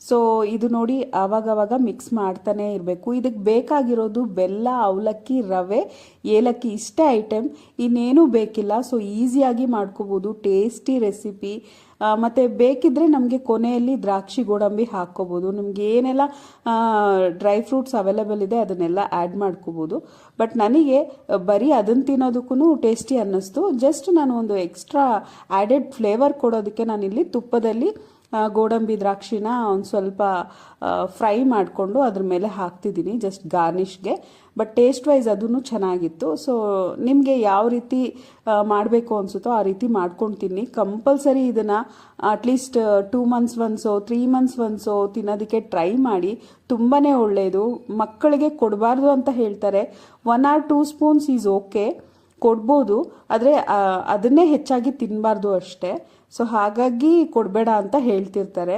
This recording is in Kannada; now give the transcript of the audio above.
ಸೊ ಇದು ನೋಡಿ ಆವಾಗವಾಗ ಮಿಕ್ಸ್ ಮಾಡ್ತಾನೆ ಇರಬೇಕು. ಇದಕ್ಕೆ ಬೇಕಾಗಿರೋದು ಬೆಲ್ಲ, ಅವಲಕ್ಕಿ, ರವೆ, ಏಲಕ್ಕಿ ಇಷ್ಟೇ ಐಟಮ್, ಇನ್ನೇನೂ ಬೇಕಿಲ್ಲ. ಸೊ ಈಸಿಯಾಗಿ ಮಾಡ್ಕೋಬೋದು, ಟೇಸ್ಟಿ ರೆಸಿಪಿ. ಮತ್ತು ಬೇಕಿದ್ದರೆ ನಮಗೆ ಕೊನೆಯಲ್ಲಿ ದ್ರಾಕ್ಷಿ ಗೋಡಂಬಿ ಹಾಕ್ಕೋಬೋದು. ನಿಮ್ಗೆ ಏನೆಲ್ಲ ಡ್ರೈ ಫ್ರೂಟ್ಸ್ ಅವೈಲೇಬಲ್ ಇದೆ ಅದನ್ನೆಲ್ಲ ಆ್ಯಡ್ ಮಾಡ್ಕೋಬೋದು. ಬಟ್ ನನಗೆ ಬರೀ ಅದನ್ನು ತಿನ್ನೋದಕ್ಕೂ ಟೇಸ್ಟಿ ಅನ್ನಿಸ್ತು. ಜಸ್ಟ್ ನಾನು ಒಂದು ಎಕ್ಸ್ಟ್ರಾ ಆ್ಯಡೆಡ್ ಫ್ಲೇವರ್ ಕೊಡೋದಕ್ಕೆ ನಾನಿಲ್ಲಿ ತುಪ್ಪದಲ್ಲಿ ಗೋಡಂಬಿ ದ್ರಾಕ್ಷಿನ ಒಂದು ಸ್ವಲ್ಪ ಫ್ರೈ ಮಾಡಿಕೊಂಡು ಅದ್ರ ಮೇಲೆ ಹಾಕ್ತಿದ್ದೀನಿ ಜಸ್ಟ್ ಗಾರ್ನಿಷ್ಗೆ. ಬಟ್ ಟೇಸ್ಟ್ ವೈಸ್ ಅದೂ ಚೆನ್ನಾಗಿತ್ತು. ಸೊ ನಿಮಗೆ ಯಾವ ರೀತಿ ಮಾಡಬೇಕು ಅನಿಸುತ್ತೋ ಆ ರೀತಿ ಮಾಡ್ಕೊಂಡು ತಿನ್ನಿ. ಕಂಪಲ್ಸರಿ ಇದನ್ನು ಅಟ್ಲೀಸ್ಟ್ 2 months ಒನ್ಸೋ 3 months ಒನ್ಸೋ ತಿನ್ನೋದಕ್ಕೆ ಟ್ರೈ ಮಾಡಿ. ತುಂಬಾ ಒಳ್ಳೆಯದು. ಮಕ್ಕಳಿಗೆ ಕೊಡಬಾರ್ದು ಅಂತ ಹೇಳ್ತಾರೆ. 1 or 2 spoons ಈಸ್ ಓಕೆ, ಕೊಡ್ಬೋದು, ಆದರೆ ಅದನ್ನೇ ಹೆಚ್ಚಾಗಿ ತಿನ್ನಬಾರ್ದು ಅಷ್ಟೇ. ಸೊ ಹಾಗಾಗಿ ಕೊಡಬೇಡ ಅಂತ ಹೇಳ್ತಿರ್ತಾರೆ.